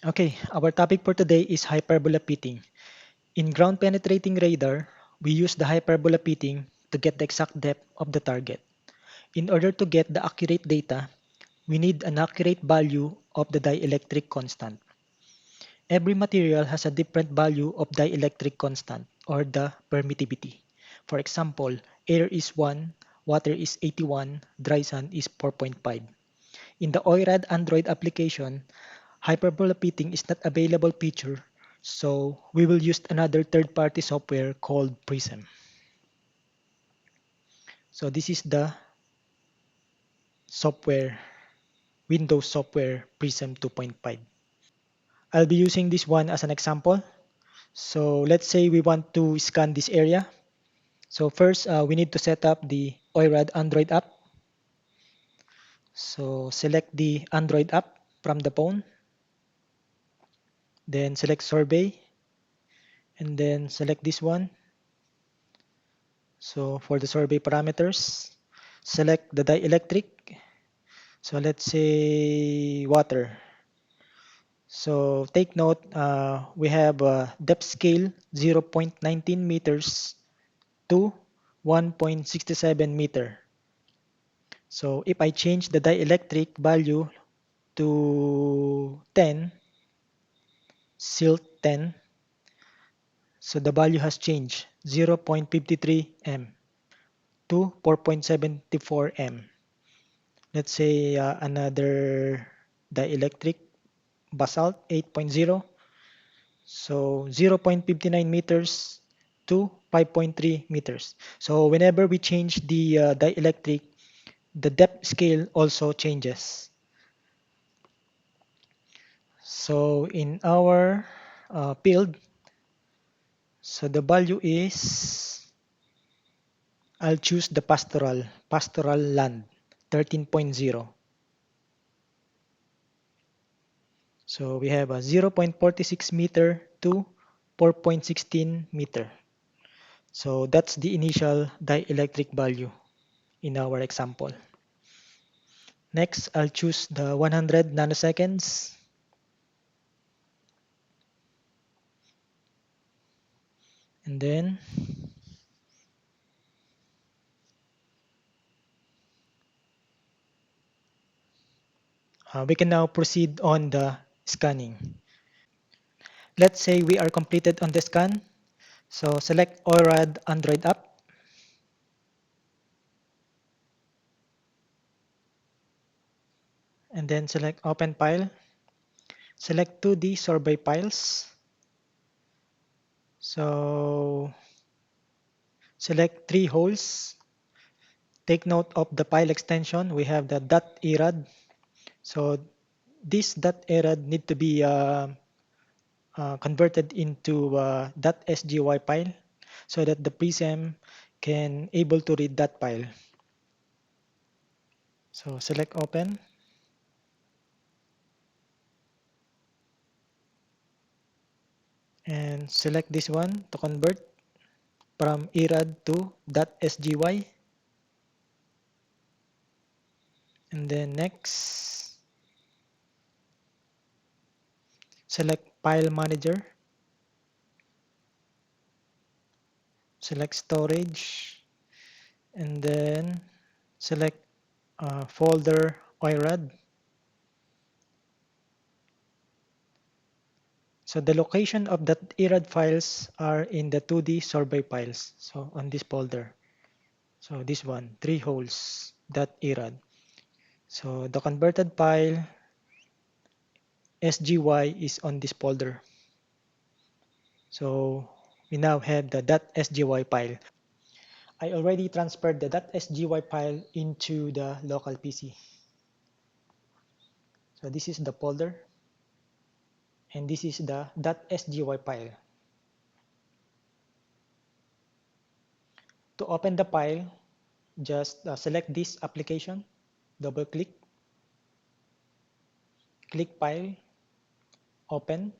Okay, our topic for today is hyperbola pitting. In ground penetrating radar, we use the hyperbola pitting to get the exact depth of the target. In order to get the accurate data, we need an accurate value of the dielectric constant. Every material has a different value of dielectric constant or the permittivity. For example, air is 1, water is 81, dry sand is 4.5. In the OIRAD Android application, hyperbola pitting is not available feature, so we will use another third-party software called Prism. So this is the software, Windows software Prism 2.5. I'll be using this one as an example. So let's say we want to scan this area. So first, we need to set up the OIRAD Android app. So select the Android app from the phone, then select survey, and then select this one. So for the survey parameters, select the dielectric. So let's say water. So take note, we have a depth scale 0.19 meters to 1.67 meter. So if I change the dielectric value to 10, silt 10, so the value has changed 0.53 m to 4.74 m. Let's say another dielectric basalt 8.0, so 0.59 meters to 5.3 meters. So whenever we change the dielectric, the depth scale also changes. So in our field, so the value is, I'll choose the pastoral land 13.0. So we have a 0.46 meter to 4.16 meter. So that's the initial dielectric value in our example. Next, I'll choose the 100 nanoseconds. And then we can now proceed on the scanning. Let's say we are completed on the scan. So select OIRAD Android app. And then select Open File. Select 2D survey files. So select 3 holes. Take note of the file extension. We have the .irad. So this .irad need to be converted into .sgy file so that the Prism can able to read that file. So select Open. And select this one to convert from irad to .sgy. And then next, select File Manager. Select Storage. And then select folder OIRAD. So the location of that IRAD files are in the 2D survey files. So on this folder. So this one, 3 holes, .irad. So the converted file SGY is on this folder. So we now have the .sgy file. I already transferred the .sgy file into the local PC. So this is the folder and this is the .sgy file. To open the file, just select this application, double click, click File, Open,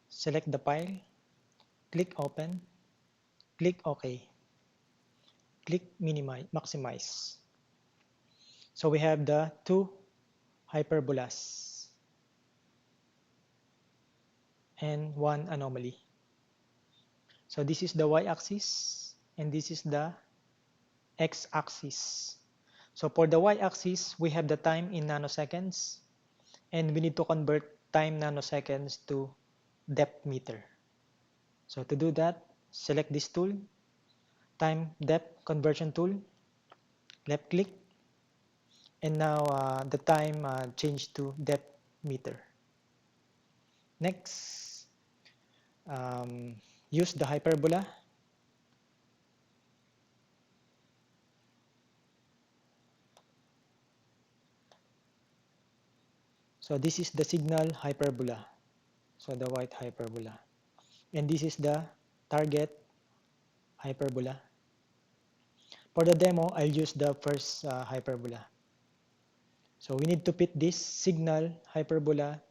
select the file, click Open, click OK, click Maximize. So we have the two hyperbolas. and one anomaly. So this is the y-axis and this is the x-axis. So for the y-axis, we have the time in nanoseconds and we need to convert time nanoseconds to depth meter. So to do that, select this tool, time depth conversion tool, left click, and now the time changed to depth meter. Next, use the hyperbola. So this is the signal hyperbola. So the white hyperbola. And this is the target hyperbola. For the demo, I'll use the first hyperbola. So we need to fit this signal hyperbola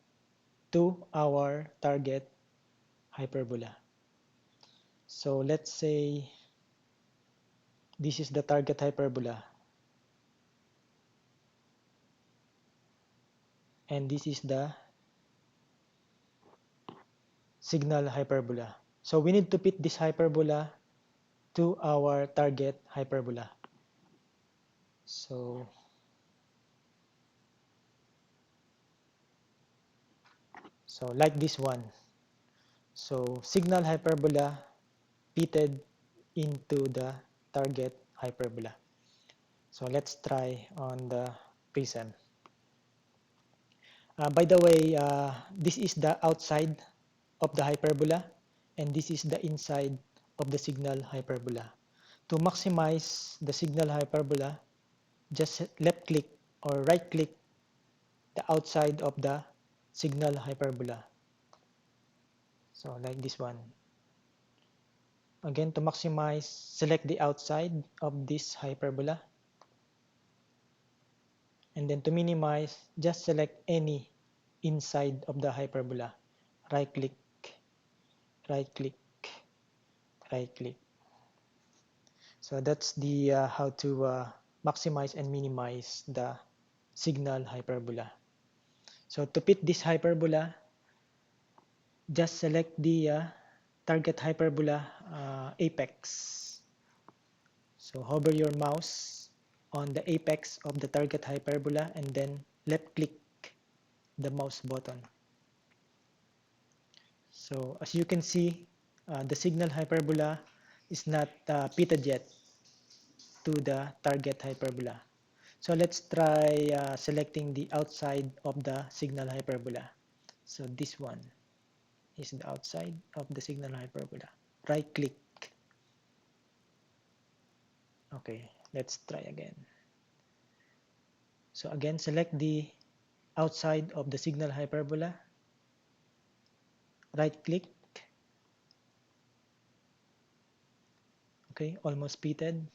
to our target hyperbola. So let's say this is the target hyperbola and this is the signal hyperbola. So we need to fit this hyperbola to our target hyperbola. So like this one. So signal hyperbola fitted into the target hyperbola. So let's try on the prism. By the way, this is the outside of the hyperbola and this is the inside of the signal hyperbola. To maximize the signal hyperbola, just left click or right click the outside of the signal hyperbola. So like this one. Again, to maximize, select the outside of this hyperbola. And then to minimize, just select any inside of the hyperbola. Right click, right click, right click. So that's the how to maximize and minimize the signal hyperbola. So to fit this hyperbola, just select the target hyperbola apex. So hover your mouse on the apex of the target hyperbola and then left click the mouse button. So as you can see, the signal hyperbola is not fitted yet to the target hyperbola. So let's try selecting the outside of the signal hyperbola. So this one is the outside of the signal hyperbola. Right click. Okay, let's try again. So again, select the outside of the signal hyperbola. Right click. Okay, almost fitted.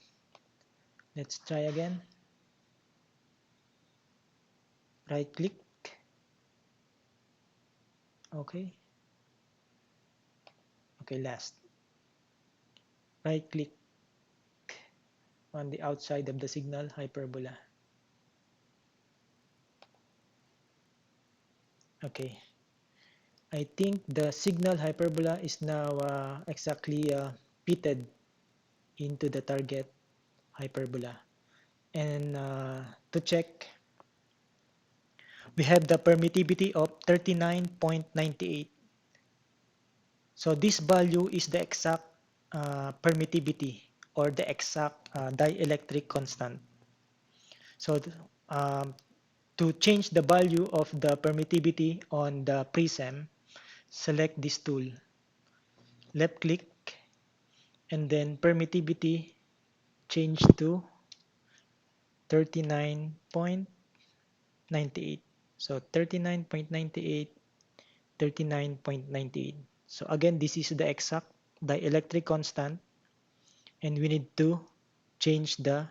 Let's try again. Right click. Okay. Okay, last. Right click on the outside of the signal hyperbola. Okay. I think the signal hyperbola is now exactly fitted into the target hyperbola. And to check, we have the permittivity of 39.98. So this value is the exact permittivity or the exact dielectric constant. So to change the value of the permittivity on the prism, select this tool, left click, and then permittivity change to 39.98. So 39.98, 39.98. So again, this is the exact dielectric constant and we need to change the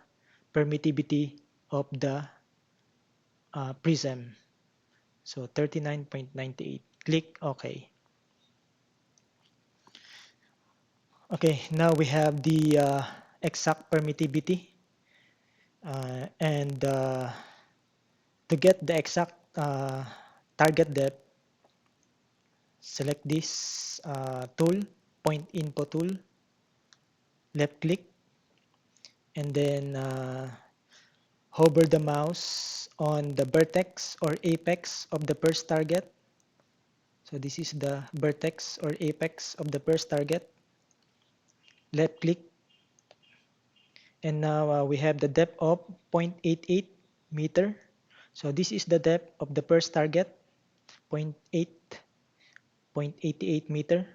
permittivity of the prism. So 39.98. Click OK. Okay, now we have the exact permittivity and to get the exact target depth, select this tool, point info tool, left click, and then hover the mouse on the vertex or apex of the first target. So this is the vertex or apex of the first target. Left click, and now we have the depth of 0.88 meter. So this is the depth of the first target, 0.88 meter.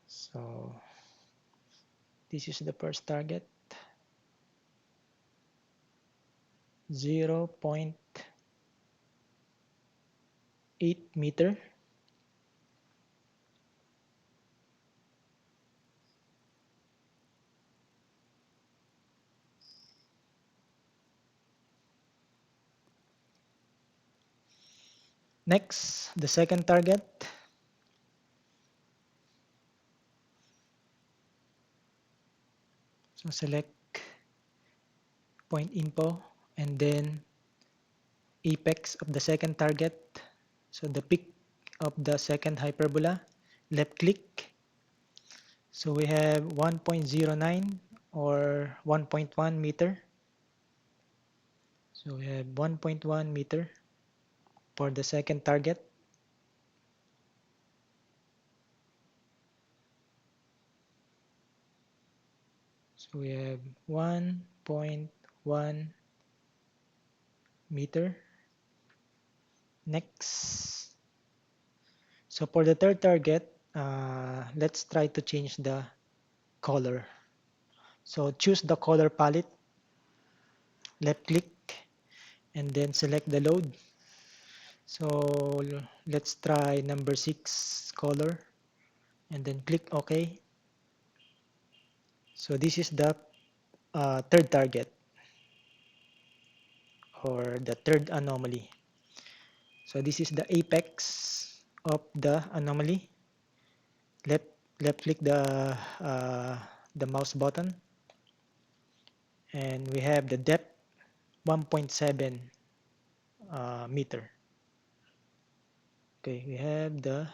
So this is the first target, 0.8 meter. Next, the second target. So select point info and then apex of the second target. So the peak of the second hyperbola, left click. So we have 1.09 or 1.1 meter. So we have 1.1 meter for the second target. So we have 1.1 meter. Next. So for the third target, let's try to change the color. So choose the color palette, left click, and then select the load. So let's try number 6 color and then click OK. So this is the third target or the third anomaly. So this is the apex of the anomaly. Left left click the mouse button, and we have the depth 1.7 meter. Okay, we have the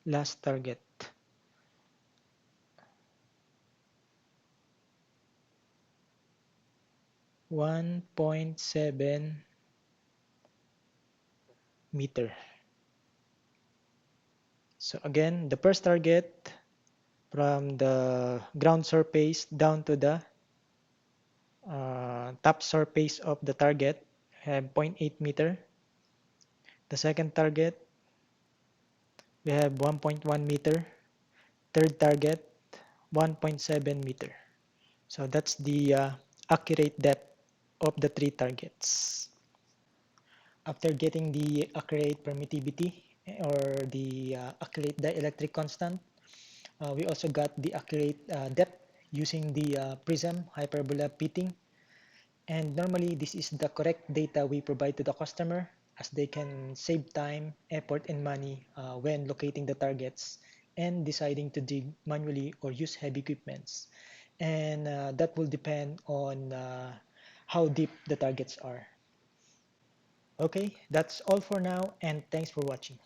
last target. 1.7 meter. So again, the first target from the ground surface down to the top surface of the target have 0.8 meter. The second target, we have 1.1 meter. Third target, 1.7 meter. So that's the accurate depth of the three targets. After getting the accurate permittivity or the accurate dielectric constant, we also got the accurate depth using the prism hyperbola fitting. And normally this is the correct data we provide to the customer, as they can save time, effort, and money when locating the targets and deciding to dig manually or use heavy equipments. And that will depend on how deep the targets are. Okay, that's all for now, and thanks for watching.